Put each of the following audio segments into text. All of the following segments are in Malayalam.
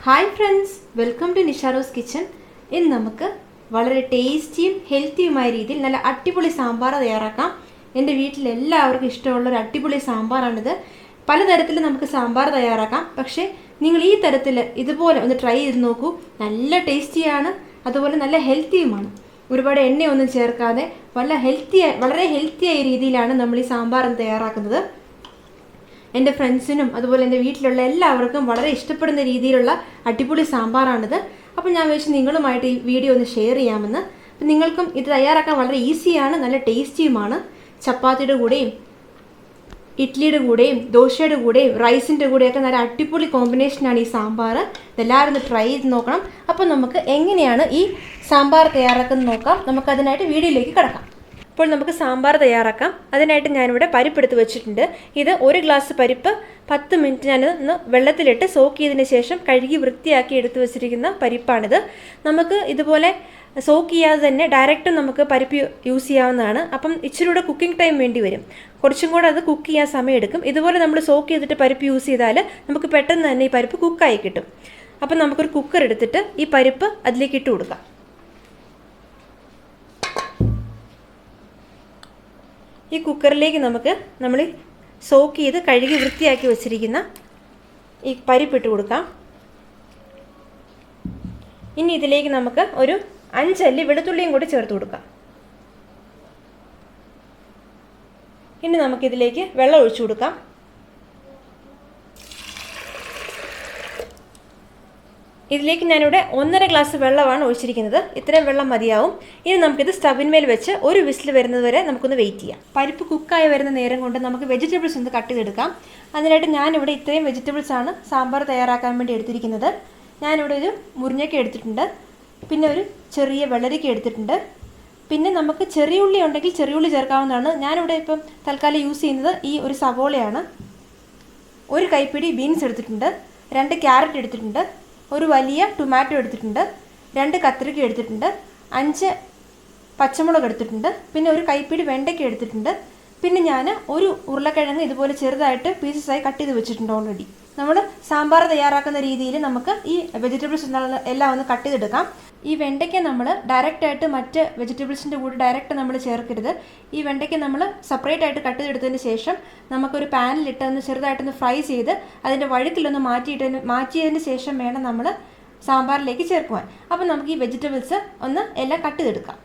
Hi friends, welcome to Nisharose kitchen. ഇന്ന് നമുക്ക് വളരെ ടേസ്റ്റിയും ഹെൽത്തിയുമായ രീതിയിൽ നല്ല അടിപൊളി സാമ്പാർ തയ്യാറാക്കാം. എൻ്റെ വീട്ടിൽ എല്ലാവർക്കും ഇഷ്ടമുള്ള ഒരു അടിപൊളി സാമ്പാറാണിത്. പലതരത്തിൽ നമുക്ക് സാമ്പാർ തയ്യാറാക്കാം, പക്ഷേ നിങ്ങൾ ഈ തരത്തിൽ ഇതുപോലെ ഒന്ന് ട്രൈ ചെയ്ത് നോക്കൂ. നല്ല ടേസ്റ്റിയാണ്, അതുപോലെ നല്ല ഹെൽത്തിയുമാണ്. ഒരുപാട് എണ്ണയൊന്നും ചേർക്കാതെ വളരെ ഹെൽത്തിയായ രീതിയിലാണ് നമ്മൾ ഈ സാമ്പാർ തയ്യാറാക്കുന്നത്. എൻ്റെ ഫ്രണ്ട്സിനും അതുപോലെ എൻ്റെ വീട്ടിലുള്ള എല്ലാവർക്കും വളരെ ഇഷ്ടപ്പെടുന്ന രീതിയിലുള്ള അടിപൊളി സാമ്പാറാണിത്. അപ്പോൾ ഞാൻ വെച്ച് നിങ്ങളുമായിട്ട് ഈ വീഡിയോ ഒന്ന് ഷെയർ ചെയ്യാമെന്ന്. അപ്പം നിങ്ങൾക്കും ഇത് തയ്യാറാക്കാൻ വളരെ ഈസിയാണ്, നല്ല ടേസ്റ്റിയുമാണ്. ചപ്പാത്തിയുടെ കൂടെയും ഇഡ്ഡലിയുടെ കൂടെയും ദോശയുടെ കൂടെയും റൈസിൻ്റെ കൂടെയൊക്കെ നല്ല അടിപൊളി കോമ്പിനേഷനാണ് ഈ സാമ്പാർ. ഇതെല്ലാവരും ഒന്ന് ട്രൈ ചെയ്ത് നോക്കണം. അപ്പോൾ നമുക്ക് എങ്ങനെയാണ് ഈ സാമ്പാർ തയ്യാറാക്കുന്നത് നോക്കാം. നമുക്കതിനായിട്ട് വീഡിയോയിലേക്ക് കിടക്കാം. അപ്പോൾ നമുക്ക് സാമ്പാർ തയ്യാറാക്കാം. അതിനായിട്ട് ഞാനിവിടെ പരിപ്പെടുത്ത് വെച്ചിട്ടുണ്ട്. ഇത് 1 ഗ്ലാസ് പരിപ്പ് 10 മിനിറ്റ് ഞാൻ ഒന്ന് വെള്ളത്തിലിട്ട് സോക്ക് ചെയ്തതിന് ശേഷം കഴുകി വൃത്തിയാക്കി എടുത്തു വെച്ചിരിക്കുന്ന പരിപ്പാണിത്. നമുക്ക് ഇതുപോലെ സോക്ക് ചെയ്യാതെ തന്നെ ഡയറക്റ്റ് നമുക്ക് പരിപ്പ് യൂസ് ചെയ്യാവുന്നതാണ്. അപ്പം ഇച്ചിരി കൂടെ കുക്കിംഗ് ടൈം വേണ്ടി വരും, കുറച്ചും കൂടെ അത് കുക്ക് ചെയ്യാൻ സമയമെടുക്കും. ഇതുപോലെ നമ്മൾ സോക്ക് ചെയ്തിട്ട് പരിപ്പ് യൂസ് ചെയ്താൽ നമുക്ക് പെട്ടെന്ന് തന്നെ ഈ പരിപ്പ് കുക്കായി കിട്ടും. അപ്പം നമുക്കൊരു കുക്കർ എടുത്തിട്ട് ഈ പരിപ്പ് അതിലേക്ക് ഇട്ട് കൊടുക്കാം. ഈ കുക്കറിലേക്ക് നമ്മൾ സോക്ക് ചെയ്ത് കഴുകി വൃത്തിയാക്കി വെച്ചിരിക്കുന്ന ഈ പരിപ്പിട്ട് കൊടുക്കാം. ഇനി ഇതിലേക്ക് നമുക്ക് ഒരു 5 അല്ലി വെളുത്തുള്ളിയും കൂടി ചേർത്ത് കൊടുക്കാം. ഇനി നമുക്കിതിലേക്ക് വെള്ളം ഒഴിച്ചു കൊടുക്കാം. ഇതിലേക്ക് ഞാനിവിടെ 1.5 ഗ്ലാസ് വെള്ളമാണ് ഒഴിച്ചിരിക്കുന്നത്. ഇത്രയും വെള്ളം മതിയാവും. ഇനി നമുക്കിത് സ്റ്റവിന്മേൽ വെച്ച് ഒരു വിസിൽ വരുന്നത് വരെ നമുക്കൊന്ന് വെയിറ്റ് ചെയ്യാം. പരിപ്പ് കുക്കായി വരുന്ന നേരം കൊണ്ട് നമുക്ക് വെജിറ്റബിൾസ് ഒന്ന് കട്ട് ചെയ്തെടുക്കാം. അതിനായിട്ട് ഞാനിവിടെ ഇത്രയും വെജിറ്റബിൾസാണ് സാമ്പാർ തയ്യാറാക്കാൻ വേണ്ടി എടുത്തിരിക്കുന്നത്. ഞാനിവിടെ ഒരു മുരിങ്ങയ്ക്ക എടുത്തിട്ടുണ്ട്, പിന്നെ ഒരു ചെറിയ വെള്ളരിക്ക എടുത്തിട്ടുണ്ട്, പിന്നെ നമുക്ക് ചെറിയ ഉള്ളി ഉണ്ടെങ്കിൽ ചെറിയ ഉള്ളി ചേർക്കാവുന്നതാണ്. ഞാനിവിടെ ഇപ്പം തൽക്കാലം യൂസ് ചെയ്യുന്നത് ഈ ഒരു സവോളയാണ്. ഒരു കൈപ്പിടി ബീൻസ് എടുത്തിട്ടുണ്ട്, 2 ക്യാരറ്റ് എടുത്തിട്ടുണ്ട്, ഒരു വലിയ ടൊമാറ്റോ എടുത്തിട്ടുണ്ട്, 2 കത്തിരിക്ക എടുത്തിട്ടുണ്ട്, 5 പച്ചമുളക് എടുത്തിട്ടുണ്ട്, പിന്നെ ഒരു കൈപ്പിടി വെണ്ടയ്ക്ക എടുത്തിട്ടുണ്ട്, പിന്നെ ഞാൻ ഒരു ഉരുളക്കിഴങ്ങ് ഇതുപോലെ ചെറുതായിട്ട് പീസസായി കട്ട് ചെയ്ത് വെച്ചിട്ടുണ്ട് ഓൾറെഡി. നമ്മൾ സാമ്പാർ തയ്യാറാക്കുന്ന രീതിയിൽ നമുക്ക് ഈ വെജിറ്റബിൾസ് എല്ലാം ഒന്ന് കട്ട് ചെയ്തെടുക്കാം. ഈ വെണ്ടയ്ക്ക നമ്മൾ ഡയറക്റ്റായിട്ട് മറ്റ് വെജിറ്റബിൾസിൻ്റെ കൂടെ ഡയറക്റ്റ് നമ്മൾ ചേർക്കരുത്. ഈ വെണ്ടയ്ക്ക നമ്മൾ സെപ്പറേറ്റ് ആയിട്ട് കട്ട് ചെയ്തെടുത്തതിന് ശേഷം നമുക്കൊരു പാനിലിട്ട് ഒന്ന് ചെറുതായിട്ടൊന്ന് ഫ്രൈ ചെയ്ത് അതിൻ്റെ വഴുക്കിലൊന്ന് മാറ്റിയതിന് ശേഷം വേണം നമ്മൾ സാമ്പാറിലേക്ക് ചേർക്കുവാൻ. അപ്പം നമുക്ക് ഈ വെജിറ്റബിൾസ് ഒന്ന് എല്ലാം കട്ട് ചെയ്തെടുക്കാം.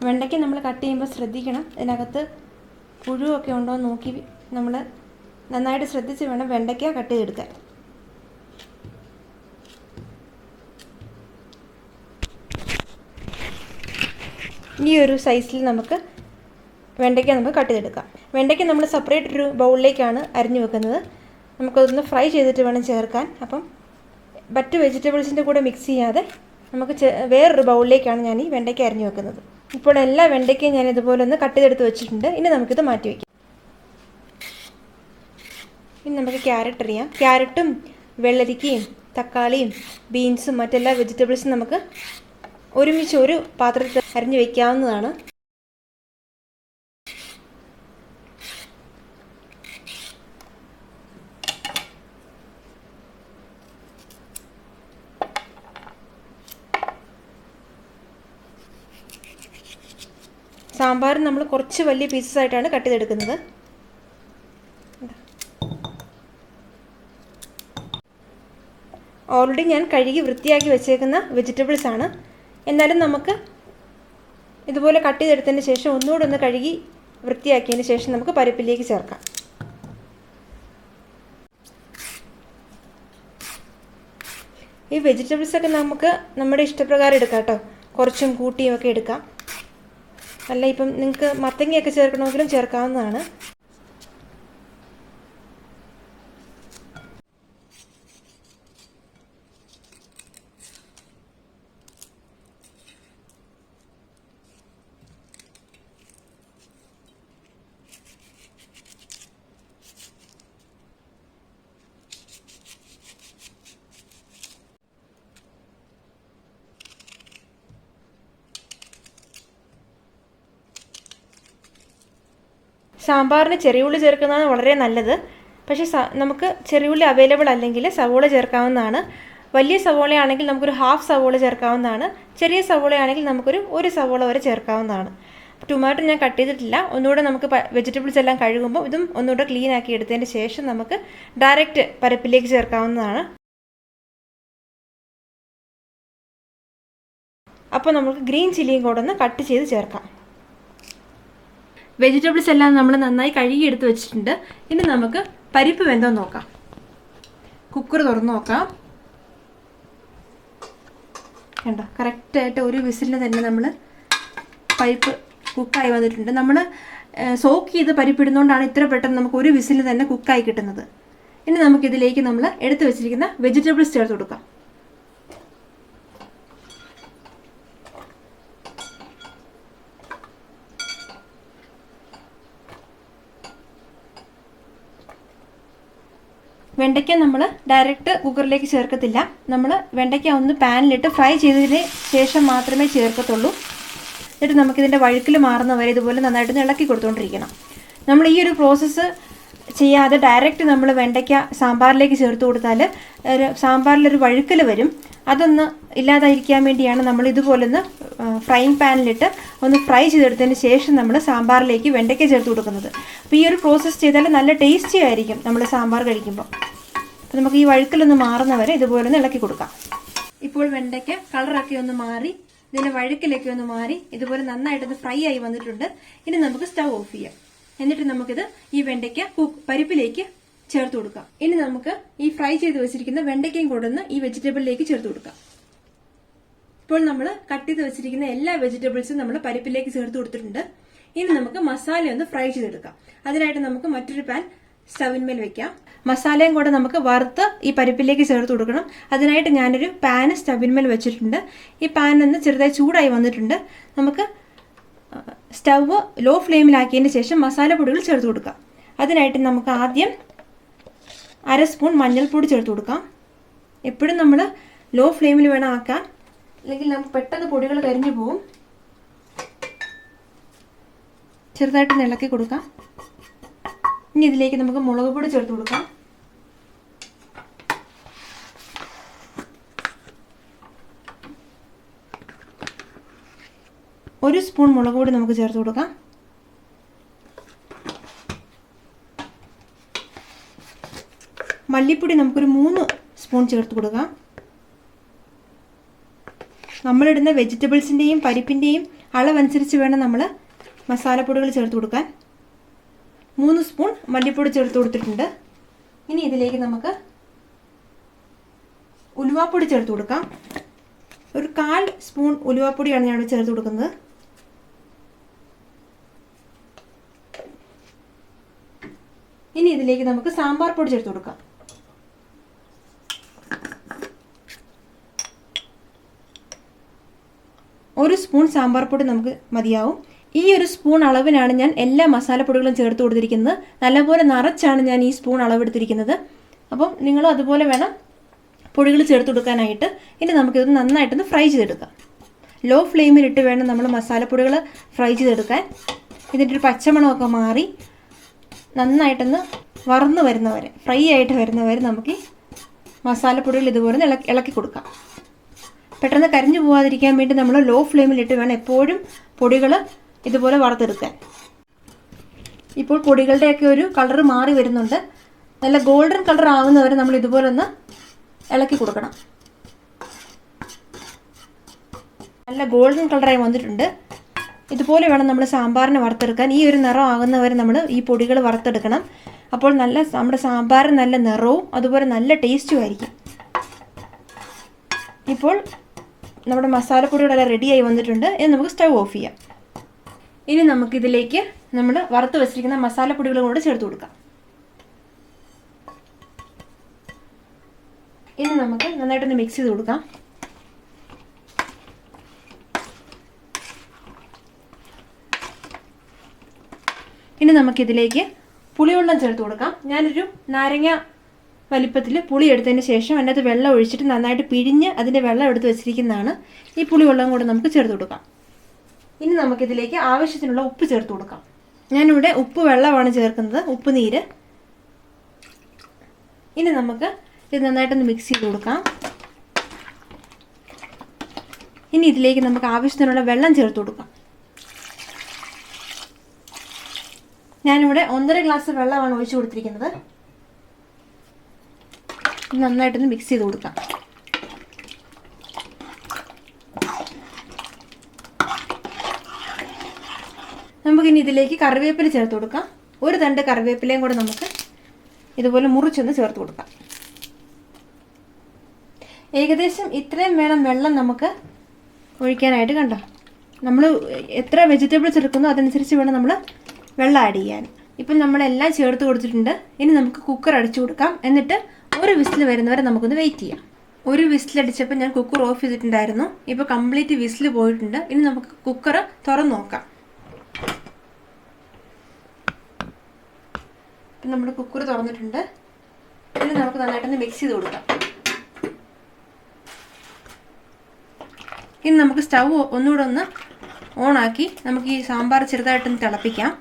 വെണ്ടയ്ക്ക് നമ്മൾ കട്ട് ചെയ്യുമ്പോൾ ശ്രദ്ധിക്കണം, ഇതിനകത്ത് പുഴുവൊക്കെ ഉണ്ടോ എന്ന് നോക്കി നമ്മൾ നന്നായിട്ട് ശ്രദ്ധിച്ച് വേണം വെണ്ടയ്ക്ക കട്ട് ചെയ്തെടുക്കാൻ. ഈ ഒരു സൈസിൽ നമുക്ക് വെണ്ടയ്ക്ക കട്ട് ചെയ്തെടുക്കാം. വെണ്ടയ്ക്ക നമ്മൾ സെപ്പറേറ്റ് ഒരു ബൗളിലേക്കാണ് അരിഞ്ഞു വെക്കുന്നത്. നമുക്കതൊന്ന് ഫ്രൈ ചെയ്തിട്ട് വേണം ചേർക്കാൻ. അപ്പം മറ്റ് വെജിറ്റബിൾസിൻ്റെ കൂടെ മിക്സ് ചെയ്യാതെ നമുക്ക് വേറൊരു ബൗളിലേക്കാണ് ഞാൻ ഈ വെണ്ടയ്ക്ക അരിഞ്ഞു വെക്കുന്നത്. ഇപ്പോൾ എല്ലാ വെണ്ടയ്ക്കയും ഞാൻ ഇതുപോലെ ഒന്ന് കട്ട് ചെയ്തെടുത്ത് വെച്ചിട്ടുണ്ട്. ഇനി നമുക്കിത് മാറ്റി വയ്ക്കാം. ഇനി നമുക്ക് ക്യാരറ്റ് അറിയാം. ക്യാരറ്റും വെള്ളരിക്കയും തക്കാളിയും ബീൻസും മറ്റെല്ലാ വെജിറ്റബിൾസും നമുക്ക് ഒരുമിച്ച് ഒരു പാത്രത്തിൽ അരിഞ്ഞു വയ്ക്കാവുന്നതാണ്. സാമ്പാർ നമ്മൾ കുറച്ച് വലിയ പീസസ് ആയിട്ടാണ് കട്ട് ചെയ്തെടുക്കുന്നത്. ഓൾറെഡി ഞാൻ കഴുകി വൃത്തിയാക്കി വെച്ചേക്കുന്ന വെജിറ്റബിൾസ് ആണ്. എന്നാലും നമുക്ക് ഇതുപോലെ കട്ട് ചെയ്തെടുത്തതിന് ശേഷം ഒന്നുകൂടെ ഒന്ന് കഴുകി വൃത്തിയാക്കിയതിന് ശേഷം നമുക്ക് പരിപ്പിലേക്ക് ചേർക്കാം. ഈ വെജിറ്റബിൾസൊക്കെ നമുക്ക് നമ്മുടെ ഇഷ്ടപ്രകാരം എടുക്കാം കേട്ടോ. കുറച്ചും കൂട്ടിയും ഒക്കെ എടുക്കാം. അല്ല, ഇപ്പം നിങ്ങൾക്ക് മത്തങ്ങയൊക്കെ ചേർക്കണമെങ്കിലും ചേർക്കാവുന്നതാണ്. സാമ്പാറിന് ചെറിയ ഉള്ളി ചേർക്കുന്നതാണ് വളരെ നല്ലത്. പക്ഷേ നമുക്ക് ചെറിയ ഉള്ളി അവൈലബിൾ അല്ലെങ്കിൽ സവോള ചേർക്കാവുന്നതാണ്. വലിയ സവോളയാണെങ്കിൽ നമുക്കൊരു ഹാഫ് സവോള ചേർക്കാവുന്നതാണ്. ചെറിയ സവോളയാണെങ്കിൽ ഒരു സവോള വരെ ചേർക്കാവുന്നതാണ്. ടൊമാറ്റോ ഞാൻ കട്ട് ചെയ്തിട്ടില്ല. ഒന്നുകൂടെ നമുക്ക് വെജിറ്റബിൾസ് എല്ലാം കഴുകുമ്പോൾ ഇതും ഒന്നുകൂടെ ക്ലീൻ ആക്കി എടുത്തതിന് ശേഷം നമുക്ക് ഡയറക്റ്റ് പരിപ്പിലേക്ക് ചേർക്കാവുന്നതാണ്. അപ്പോൾ നമുക്ക് ഗ്രീൻ ചില്ലിയും കൂടെ ഒന്ന് കട്ട് ചെയ്ത് ചേർക്കാം. വെജിറ്റബിൾസ് എല്ലാം നമ്മൾ നന്നായി കഴുകി എടുത്ത് വെച്ചിട്ടുണ്ട്. ഇനി നമുക്ക് പരിപ്പ് വെന്തോ നോക്കാം. കുക്കർ തുറന്ന് നോക്കാം. കണ്ടോ, കറക്റ്റായിട്ട് ഒരു വിസിലിന് തന്നെ നമ്മൾ പരിപ്പ് കുക്കായി വന്നിട്ടുണ്ട്. നമ്മൾ സോക്ക് ചെയ്ത് പരിപ്പിടുന്നതുകൊണ്ടാണ് ഇത്ര പെട്ടെന്ന് നമുക്ക് ഒരു വിസിലിന് തന്നെ കുക്കായി കിട്ടുന്നത്. ഇനി നമുക്കിതിലേക്ക് നമ്മൾ എടുത്തു വെച്ചിരിക്കുന്ന വെജിറ്റബിൾസ് ചേർത്ത് കൊടുക്കാം. വെണ്ടയ്ക്ക നമ്മൾ ഡയറക്റ്റ് കുക്കറിലേക്ക് ചേർക്കത്തില്ല. നമ്മൾ വെണ്ടയ്ക്ക ഒന്ന് പാനിലിട്ട് ഫ്രൈ ചെയ്തതിന് ശേഷം മാത്രമേ ചേർക്കത്തുള്ളൂ. എന്നിട്ട് നമുക്കിതിൻ്റെ വഴുക്കിൽ മാറുന്ന വരെ ഇതുപോലെ നന്നായിട്ട് ഇളക്കി കൊടുത്തുകൊണ്ടിരിക്കണം. നമ്മൾ ഈ ഒരു പ്രോസസ്സ് ചെയ്യാതെ ഡയറക്റ്റ് നമ്മൾ വെണ്ടയ്ക്ക സാമ്പാറിലേക്ക് ചേർത്ത് കൊടുത്താൽ സാമ്പാറിലൊരു വഴുക്കൽ വരും. അതൊന്ന് ഇല്ലാതായിരിക്കാൻ വേണ്ടിയാണ് നമ്മൾ ഇതുപോലൊന്ന് ഫ്രൈയിങ് പാനിലിട്ട് ഒന്ന് ഫ്രൈ ചെയ്തെടുത്തതിന് ശേഷം നമ്മൾ സാമ്പാറിലേക്ക് വെണ്ടയ്ക്ക ചേർത്ത് കൊടുക്കുന്നത്. അപ്പോൾ ഈ ഒരു പ്രോസസ്സ് ചെയ്താൽ നല്ല ടേസ്റ്റി ആയിരിക്കും നമ്മൾ സാമ്പാർ കഴിക്കുമ്പോൾ. അപ്പോൾ നമുക്ക് ഈ വഴുക്കലൊന്ന് മാറുന്നവരെ ഇതുപോലെ ഒന്ന് ഇളക്കി കൊടുക്കാം. ഇപ്പോൾ വെണ്ടയ്ക്ക കളറൊക്കെ ഒന്ന് മാറി ഇതിൻ്റെ വഴുക്കിലേക്ക് ഒന്ന് മാറി ഇതുപോലെ നന്നായിട്ടൊന്ന് ഫ്രൈ ആയി വന്നിട്ടുണ്ട്. ഇനി നമുക്ക് സ്റ്റൗ ഓഫ് ചെയ്യാം. എന്നിട്ട് നമുക്കിത് ഈ വെണ്ടയ്ക്ക പരിപ്പിലേക്ക് ചേർത്ത് കൊടുക്കാം. ഇനി നമുക്ക് ഈ ഫ്രൈ ചെയ്ത് വെച്ചിരിക്കുന്ന വെണ്ടയ്ക്കയും കൊടുന്ന് ഈ വെജിറ്റബിളിലേക്ക് ചേർത്ത് കൊടുക്കാം. ഇപ്പോൾ നമ്മൾ കട്ട് ചെയ്ത് വെച്ചിരിക്കുന്ന എല്ലാ വെജിറ്റബിൾസും നമ്മൾ പരിപ്പിലേക്ക് ചേർത്ത് കൊടുത്തിട്ടുണ്ട്. ഇനി നമുക്ക് മസാല ഒന്ന് ഫ്രൈ ചെയ്തെടുക്കാം. അതിനായിട്ട് നമുക്ക് മറ്റൊരു പാൻ സ്റ്റവിന്മേൽ വെക്കാം. മസാലയും കൂടെ നമുക്ക് വറുത്ത് ഈ പരിപ്പിലേക്ക് ചേർത്ത് കൊടുക്കണം. അതിനായിട്ട് ഞാനൊരു പാന് സ്റ്റവിന്മേൽ വെച്ചിട്ടുണ്ട്. ഈ പാൻ ഒന്ന് ചെറുതായി ചൂടായി വന്നിട്ടുണ്ട്. നമുക്ക് സ്റ്റവ് ലോ ഫ്ലെയിമിലാക്കിയതിന് ശേഷം മസാലപ്പൊടികൾ ചേർത്ത് കൊടുക്കാം. അതിനായിട്ട് നമുക്ക് ആദ്യം 1/2 സ്പൂൺ മഞ്ഞൾപ്പൊടി ചേർത്ത് കൊടുക്കാം. എപ്പോഴും നമ്മൾ ലോ ഫ്ലെയിമിൽ വേണം ആക്കാൻ, അല്ലെങ്കിൽ നമുക്ക് പെട്ടെന്ന് പൊടികൾ കരിഞ്ഞു പോകും. ചെറുതായിട്ട് ഇളക്കി കൊടുക്കാം. ഇനി ഇതിലേക്ക് നമുക്ക് മുളക് പൊടി ചേർത്ത് കൊടുക്കാം. ഒരു സ്പൂൺ മുളക് പൊടി നമുക്ക് ചേർത്ത് കൊടുക്കാം. മല്ലിപ്പൊടി നമുക്കൊരു 3 സ്പൂൺ ചേർത്ത് കൊടുക്കാം. നമ്മളിടുന്ന വെജിറ്റബിൾസിൻ്റെയും പരിപ്പിൻ്റെയും അളവനുസരിച്ച് വേണം നമ്മൾ മസാലപ്പൊടികൾ ചേർത്ത് കൊടുക്കാൻ. 3 സ്പൂൺ മല്ലിപ്പൊടി ചേർത്ത് കൊടുത്തിട്ടുണ്ട്. ഇനി ഇതിലേക്ക് നമുക്ക് ഉലുവാപ്പൊടി ചേർത്ത് കൊടുക്കാം. ഒരു 1/4 സ്പൂൺ ഉലുവാപ്പൊടിയാണ് ഞാൻ ചേർത്ത് കൊടുക്കുന്നത്. ഇനി ഇതിലേക്ക് നമുക്ക് സാമ്പാർ പൊടി ചേർത്ത് കൊടുക്കാം. ഒരു സ്പൂൺ സാമ്പാർ പൊടി നമുക്ക് മതിയാവും. ഈ ഒരു സ്പൂൺ അളവിനാണ് ഞാൻ എല്ലാ മസാലപ്പൊടികളും ചേർത്ത് കൊടുത്തിരിക്കുന്നത്. നല്ലപോലെ നിറച്ചാണ് ഞാൻ ഈ സ്പൂൺ അളവെടുത്തിരിക്കുന്നത്. അപ്പം നിങ്ങളും അതുപോലെ വേണം പൊടികൾ ചേർത്ത് കൊടുക്കാനായിട്ട്. ഇനി നമുക്കിത് നന്നായിട്ടൊന്ന് ഫ്രൈ ചെയ്തെടുക്കാം. ലോ ഫ്ലെയിമിലിട്ട് വേണം നമ്മൾ മസാലപ്പൊടികൾ ഫ്രൈ ചെയ്തെടുക്കാൻ. ഇതിൻ്റെ ഒരു പച്ചമണമൊക്കെ മാറി നന്നായിട്ടൊന്ന് വറന്ന് വരുന്നവരെ, ഫ്രൈ ആയിട്ട് വരുന്നവരെ നമുക്ക് മസാലപ്പൊടികൾ ഇതുപോലെ ഇളക്കി കൊടുക്കാം. പെട്ടെന്ന് കരിഞ്ഞു പോകാതിരിക്കാൻ വേണ്ടി നമ്മൾ ലോ ഫ്ലെയിമിലിട്ട് വേണം എപ്പോഴും പൊടികൾ ഇതുപോലെ വറുത്തെടുക്കാൻ. ഇപ്പോൾ പൊടികളുടെയൊക്കെ ഒരു കളർ മാറി വരുന്നുണ്ട്. നല്ല ഗോൾഡൻ കളർ ആവുന്നവരെ നമ്മൾ ഇതുപോലെ ഒന്ന് ഇളക്കി കൊടുക്കണം. നല്ല ഗോൾഡൻ കളറായി വന്നിട്ടുണ്ട്. ഇതുപോലെ വേണം നമ്മൾ സാമ്പാറിനെ വറുത്തെടുക്കാൻ. ഈ ഒരു നിറം ആകുന്നവരെ നമ്മൾ ഈ പൊടികൾ വറുത്തെടുക്കണം. അപ്പോൾ നമ്മുടെ സാമ്പാറിന് നല്ല നിറവും അതുപോലെ നല്ല ടേസ്റ്റും ആയിരിക്കും. ഇപ്പോൾ നമ്മുടെ മസാലപ്പൊടികളെല്ലാം റെഡിയായി വന്നിട്ടുണ്ട്. ഇനി നമുക്ക് സ്റ്റൗ ഓഫ് ചെയ്യാം. ഇനി നമുക്കിതിലേക്ക് നമ്മൾ വറുത്ത് വെച്ചിരിക്കുന്ന മസാലപ്പൊടികളും കൂടെ ചേർത്ത് കൊടുക്കാം. ഇനി നമുക്ക് നന്നായിട്ടൊന്ന് മിക്സ് ചെയ്ത് കൊടുക്കാം. ഇനി നമുക്കിതിലേക്ക് പുളിവെള്ളം ചേർത്ത് കൊടുക്കാം. ഞാനൊരു നാരങ്ങ വലിപ്പത്തിൽ പുളി എടുത്തതിന് ശേഷം അതിനകത്ത് വെള്ളം ഒഴിച്ചിട്ട് നന്നായിട്ട് പിഴിഞ്ഞ് അതിൻ്റെ വെള്ളം എടുത്ത് വെച്ചിരിക്കുന്നതാണ്. ഈ പുളിവെള്ളം കൂടെ നമുക്ക് ചേർത്ത് കൊടുക്കാം. ഇനി നമുക്കിതിലേക്ക് ആവശ്യത്തിനുള്ള ഉപ്പ് ചേർത്ത് കൊടുക്കാം. ഞാനിവിടെ ഉപ്പ് വെള്ളമാണ് ചേർക്കുന്നത്, ഉപ്പ് നീര്. ഇനി നമുക്ക് ഇത് നന്നായിട്ടൊന്ന് മിക്സ് ചെയ്ത് കൊടുക്കാം. ഇനി ഇതിലേക്ക് നമുക്ക് ആവശ്യത്തിനുള്ള വെള്ളം ചേർത്ത് കൊടുക്കാം. ഞാനിവിടെ 1.5 ഗ്ലാസ് വെള്ളമാണ് ഒഴിച്ചു കൊടുത്തിരിക്കുന്നത്. നന്നായിട്ടൊന്ന് മിക്സ് ചെയ്ത് കൊടുക്കാം. നമുക്കിനി ഇതിലേക്ക് കറിവേപ്പില ചേർത്ത് കൊടുക്കാം. ഒരു തണ്ട് കറിവേപ്പിലയും കൂടെ നമുക്ക് ഇതുപോലെ മുറിച്ചൊന്ന് ചേർത്ത് കൊടുക്കാം. ഏകദേശം ഇത്രയും വേണം വെള്ളം നമുക്ക് ഒഴിക്കാനായിട്ട്. കണ്ടോ, നമ്മൾ എത്ര വെജിറ്റബിൾസ് എടുക്കുന്നോ അതനുസരിച്ച് വേണം നമ്മൾ വെള്ളം ആഡ് ചെയ്യാൻ. ഇപ്പം നമ്മളെല്ലാം ചേർത്ത് കൊടുത്തിട്ടുണ്ട്. ഇനി നമുക്ക് കുക്കർ അടിച്ചു കൊടുക്കാം. എന്നിട്ട് ഒരു വിസിൽ വരുന്നവരെ നമുക്കൊന്ന് വെയിറ്റ് ചെയ്യാം. ഒരു വിസിലടിച്ചപ്പോൾ ഞാൻ കുക്കർ ഓഫ് ചെയ്തിട്ടുണ്ടായിരുന്നു. ഇപ്പോൾ കംപ്ലീറ്റ് വിസിൽ പോയിട്ടുണ്ട്. ഇനി നമുക്ക് കുക്കർ തുറന്ന് നോക്കാം. നമ്മുടെ കുക്കർ തുറന്നിട്ടുണ്ട്. ഇനി നമുക്ക് നന്നായിട്ടൊന്ന് മിക്സ് ചെയ്ത് കൊടുക്കാം. ഇനി നമുക്ക് സ്റ്റൗ ഒന്നുകൂടെ ഒന്ന് ഓണാക്കി നമുക്ക് ഈ സാമ്പാർ ചെറുതായിട്ടൊന്ന് തിളപ്പിക്കാം.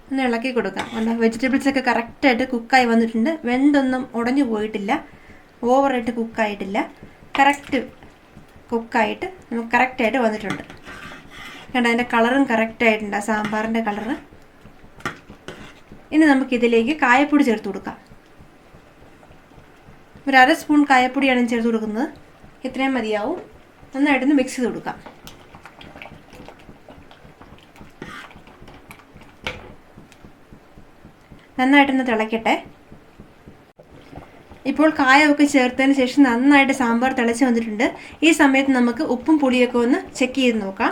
ഒന്ന് ഇളക്കി കൊടുക്കാം. വെജിറ്റബിൾസൊക്കെ കറക്റ്റായിട്ട് കുക്കായി വന്നിട്ടുണ്ട്. വെന്തൊന്നും ഉടഞ്ഞു പോയിട്ടില്ല, ഓവറായിട്ട് കുക്കായിട്ടില്ല. കറക്റ്റ് കുക്കായിട്ട് നമുക്ക് കറക്റ്റായിട്ട് വന്നിട്ടുണ്ട്. കണ്ടോ, അതിൻ്റെ കളറും കറക്റ്റായിട്ടുണ്ട്, ആ സാമ്പാറിൻ്റെ കളറ്. ഇനി നമുക്കിതിലേക്ക് കായപ്പൊടി ചേർത്ത് കൊടുക്കാം. ഒരു 1/2 സ്പൂൺ കായപ്പൊടിയാണ് ചേർത്ത് കൊടുക്കുന്നത്. ഇത്രയും മതിയാവും. നന്നായിട്ടൊന്ന് മിക്സ് ചെയ്ത് കൊടുക്കാം. നന്നായിട്ടൊന്ന് തിളയ്ക്കട്ടെ. ഇപ്പോൾ കായമൊക്കെ ചേർത്തതിന് ശേഷം നന്നായിട്ട് സാമ്പാർ തിളച്ച് വന്നിട്ടുണ്ട്. ഈ സമയത്ത് നമുക്ക് ഉപ്പും പുളിയൊക്കെ ഒന്ന് ചെക്ക് ചെയ്ത് നോക്കാം.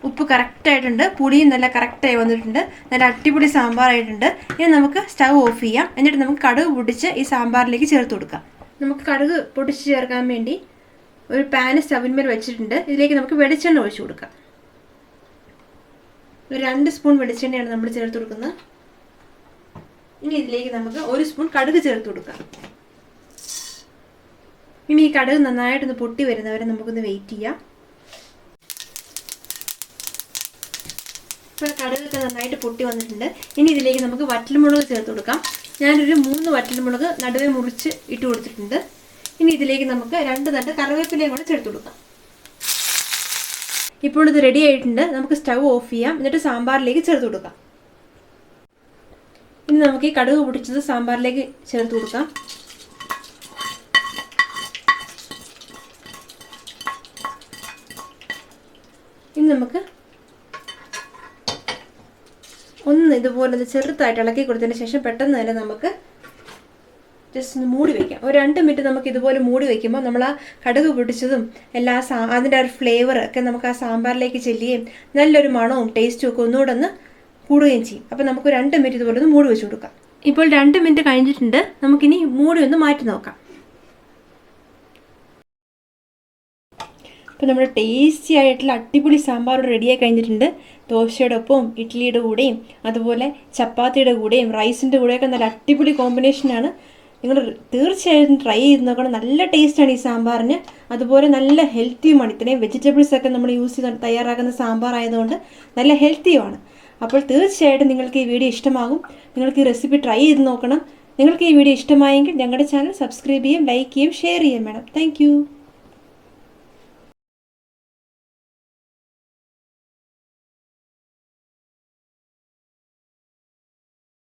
ഉപ്പ് കറക്റ്റായിട്ടുണ്ട്, പുളിയും നല്ല കറക്റ്റായി വന്നിട്ടുണ്ട്. നല്ല അടിപൊളി സാമ്പാറായിട്ടുണ്ട്. ഇനി നമുക്ക് സ്റ്റൗ ഓഫ് ചെയ്യാം. എന്നിട്ട് നമുക്ക് കടുക് പൊടിച്ച് ഈ സാമ്പാറിലേക്ക് ചേർത്ത് കൊടുക്കാം. നമുക്ക് കടുക് പൊടിച്ച് ചേർക്കാൻ വേണ്ടി ഒരു പാന് സ്റ്റവിന്മേൽ വെച്ചിട്ടുണ്ട്. ഇതിലേക്ക് നമുക്ക് വെളിച്ചെണ്ണ ഒഴിച്ചു കൊടുക്കാം. ഒരു 2 സ്പൂൺ വെളിച്ചെണ്ണയാണ് നമ്മൾ ചേർത്ത് കൊടുക്കുന്നത്. ഇനി ഇതിലേക്ക് നമുക്ക് 1 സ്പൂൺ കടുക് ചേർത്ത് കൊടുക്കാം. ഇനി ഈ കടുക് നന്നായിട്ടൊന്ന് പൊട്ടി വരുന്നവരെ നമുക്കൊന്ന് വെയിറ്റ് ചെയ്യാം. ഇപ്പോൾ കടുകൊക്കെ നന്നായിട്ട് പൊട്ടി വന്നിട്ടുണ്ട്. ഇനി ഇതിലേക്ക് നമുക്ക് വറ്റൽമുളക് ചേർത്ത് കൊടുക്കാം. ഞാനൊരു 3 വറ്റൽമുളക് നടുവേ മുറിച്ച് ഇട്ട് കൊടുത്തിട്ടുണ്ട്. ഇനി ഇതിലേക്ക് നമുക്ക് 2 തണ്ട് കറിവേപ്പിലയും കൂടെ ചേർത്ത് കൊടുക്കാം. ഇപ്പോൾ ഇത് റെഡി ആയിട്ടുണ്ട്. നമുക്ക് സ്റ്റൗ ഓഫ് ചെയ്യാം. എന്നിട്ട് സാമ്പാറിലേക്ക് ചേർത്ത് കൊടുക്കാം. ഇനി നമുക്ക് ഈ കടുക് പൊടിച്ചത് സാമ്പാറിലേക്ക് ചേർത്ത് കൊടുക്കാം. ഇനി നമുക്ക് ഒന്ന് ഇതുപോലെ ചെറുതായിട്ട് ഇളക്കി കൊടുത്തതിന് ശേഷം പെട്ടെന്ന് തന്നെ നമുക്ക് ജസ്റ്റ് ഒന്ന് മൂടി വയ്ക്കാം. ഒരു 2 മിനിറ്റ് നമുക്ക് ഇതുപോലെ മൂടി വയ്ക്കുമ്പോൾ നമ്മൾ ആ കടുക് പൊടിച്ചതും അതിൻ്റെ ഒരു ഫ്ലേവർ ഒക്കെ നമുക്ക് ആ സാമ്പാറിലേക്ക് ചെല്ലുകയും നല്ലൊരു മണവും ടേസ്റ്റും ഒക്കെ ഒന്നുകൂടെ ഒന്ന് കൂടുകയും ചെയ്യും. അപ്പോൾ നമുക്ക് 2 മിനിറ്റ് ഇതുപോലെ ഒന്ന് മൂടി വെച്ച് കൊടുക്കാം. ഇപ്പോൾ 2 മിനിറ്റ് കഴിഞ്ഞിട്ടുണ്ട്. നമുക്കിനി മൂടി ഒന്ന് മാറ്റി നോക്കാം. അപ്പോൾ നമ്മുടെ ടേസ്റ്റി ആയിട്ടുള്ള അടിപൊളി സാമ്പാർ റെഡിയായി കഴിഞ്ഞിട്ടുണ്ട്. ദോശയുടെ ഒപ്പവും ഇഡ്ഡലിയുടെ കൂടെയും അതുപോലെ ചപ്പാത്തിയുടെ കൂടെയും റൈസിൻ്റെ കൂടെയൊക്കെ നല്ല അടിപൊളി കോമ്പിനേഷനാണ്. നിങ്ങൾ തീർച്ചയായും ട്രൈ ചെയ്ത് നോക്കണം. നല്ല ടേസ്റ്റാണ് ഈ സാമ്പാറിന്. അതുപോലെ നല്ല ഹെൽത്തിയുമാണ്. ഇത്രയും വെജിറ്റബിൾസൊക്കെ നമ്മൾ യൂസ് ചെയ്ത് തയ്യാറാക്കുന്ന സാമ്പാർ ആയതുകൊണ്ട് നല്ല ഹെൽത്തിയുമാണ്. അപ്പോൾ തീർച്ചയായിട്ടും നിങ്ങൾക്ക് ഈ വീഡിയോ ഇഷ്ടമാകും. നിങ്ങൾക്ക് ഈ റെസിപ്പി ട്രൈ ചെയ്ത് നോക്കണം. നിങ്ങൾക്ക് ഈ വീഡിയോ ഇഷ്ടമായെങ്കിൽ ഞങ്ങളുടെ ചാനൽ സബ്സ്ക്രൈബ് ചെയ്യും, ലൈക്ക് ചെയ്യും, ഷെയർ ചെയ്യും. Madam, thank